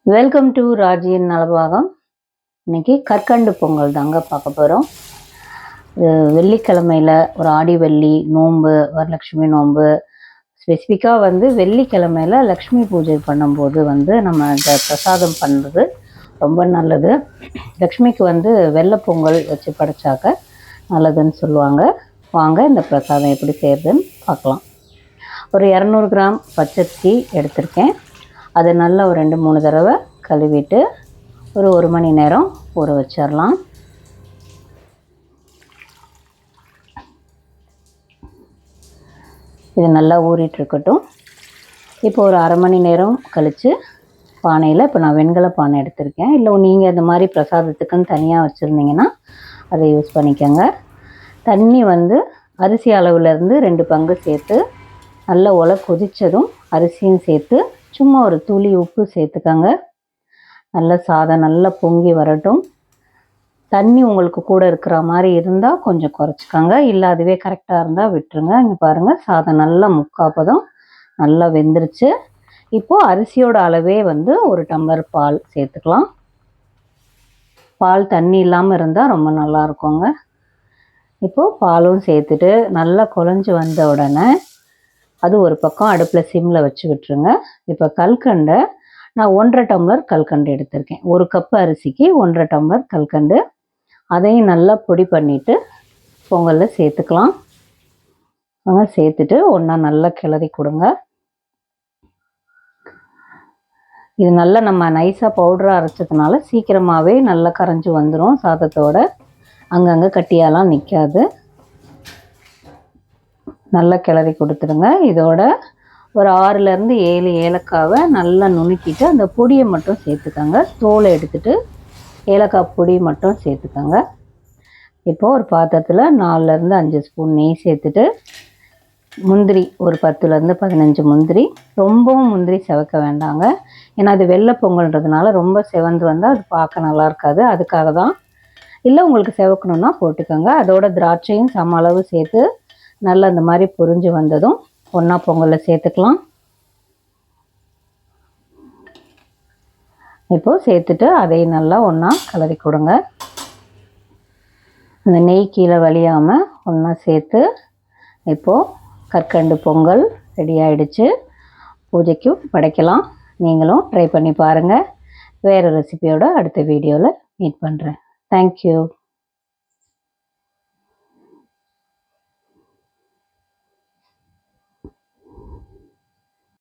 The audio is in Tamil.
Welcome to ராஜியின் Nalabagam. இன்னைக்கு கற்கண்டு பொங்கல் தாங்க பார்க்க போகிறோம். வெள்ளிக்கிழமையில் ஒரு ஆடி வெள்ளி நோன்பு, வரலட்சுமி நோன்பு, ஸ்பெசிஃபிக்காக வெள்ளிக்கிழமையில் லக்ஷ்மி பூஜை பண்ணும்போது நம்ம இந்த பிரசாதம் பண்ணுறது ரொம்ப நல்லது. லக்ஷ்மிக்கு வெள்ளை பொங்கல் வச்சு படைச்சாக்க நல்லதுன்னு சொல்லுவாங்க. வாங்க இந்த பிரசாதம் எப்படி செய்கிறதுன்னு பார்க்கலாம். ஒரு 200 கிராம் பச்சரிசி எடுத்திருக்கேன். அதை நல்லா ஒரு 2-3 தடவை கழுவிட்டு ஒரு மணி நேரம் ஊற வச்சிடலாம். இது நல்லா ஊறிட்டுருக்கட்டும். இப்போ ஒரு அரை மணி நேரம் கழித்து பானையில், இப்போ நான் வெண்கல பானை எடுத்திருக்கேன். இல்லை நீங்கள் இந்த மாதிரி பிரசாதத்துக்குன்னு தனியாக வச்சுருந்தீங்கன்னா அதை யூஸ் பண்ணிக்கோங்க. தண்ணி அரிசி அளவுலேருந்து 2 பங்கு சேர்த்து நல்லா ஒலை கொதித்ததும் அரிசியும் சேர்த்து சும்மா ஒரு துளி உப்பு சேர்த்துக்கங்க. நல்ல சாதம் நல்லா பொங்கி வரட்டும். தண்ணி உங்களுக்கு கூட இருக்கிற மாதிரி இருந்தால் கொஞ்சம் குறைச்சிக்கோங்க, இல்லை அதுவே கரெக்டாக இருந்தால் விட்டுருங்க. இங்கே பாருங்கள், சாதம் நல்லா முக்காப்பதம் நல்லா வெந்துருச்சு. இப்போது அரிசியோட அளவே 1 டம்ளர் பால் சேர்த்துக்கலாம். பால் தண்ணி இல்லாமல் இருந்தால் ரொம்ப நல்லா இருக்குங்க. இப்போது பாலும் சேர்த்துட்டு நல்லா குழஞ்சி வந்த உடனே அது ஒரு பக்கம் அடுப்பில் சிம்மில் வச்சு விட்டுருங்க. இப்போ கல்கண்டை நான் 1.5 டம்ளர் கல்கண்டு எடுத்திருக்கேன். 1 கப்பு அரிசிக்கு 1.5 டம்ளர் கல்கண்டு. அதையும் நல்லா பொடி பண்ணிவிட்டு பொங்கலில் சேர்த்துக்கலாம். சேர்த்துட்டு ஒன்றா நல்லா கிளறி கொடுங்க. இது நல்லா நம்ம நைஸாக பவுடராக அரைச்சதுனால சீக்கிரமாகவே நல்லா கரைஞ்சி வந்துடும். சாதத்தோட அங்கங்கே கட்டியாலாம் நிற்காது. நல்லா கிளறி கொடுத்துருங்க. இதோட ஒரு 6லேருந்து 7 ஏலக்காவை நல்லா நுணுக்கிட்டு அந்த பொடியை மட்டும் சேர்த்துக்கோங்க. தோலை எடுத்துகிட்டு ஏலக்காய் பொடி மட்டும் சேர்த்துக்கோங்க. இப்போது ஒரு பாத்திரத்தில் 4லேருந்து 5 ஸ்பூன் நெய் சேர்த்துட்டு முந்திரி ஒரு 10லேருந்து 15 முந்திரி. ரொம்பவும் முந்திரி செவக்க வேண்டாங்க, ஏன்னா அது வெள்ளை பொங்கல்ன்றதுனால ரொம்ப செவந்து வந்தால் அது பார்க்க நல்லா இருக்காது. அதுக்காக தான். இல்லை உங்களுக்கு செவக்கணுன்னா போட்டுக்கோங்க. அதோட திராட்சையும் சம அளவு சேர்த்து நல்லா இந்த மாதிரி பொரிஞ்சு வந்ததும் ஒன்றா பொங்கலில் சேர்த்துக்கலாம். இப்போது சேர்த்துட்டு அதையும் நல்லா ஒன்றா கலரி கொடுங்க. அந்த நெய் கீழே வலியாமல் ஒன்றா சேர்த்து இப்போது கற்கண்டு பொங்கல் ரெடி ஆகிடுச்சு. பூஜைக்கும் படைக்கலாம். நீங்களும் ட்ரை பண்ணி பாருங்கள். வேறு ரெசிபியோட அடுத்த வீடியோவில் மீட் பண்ணுறேன். தேங்க்யூ.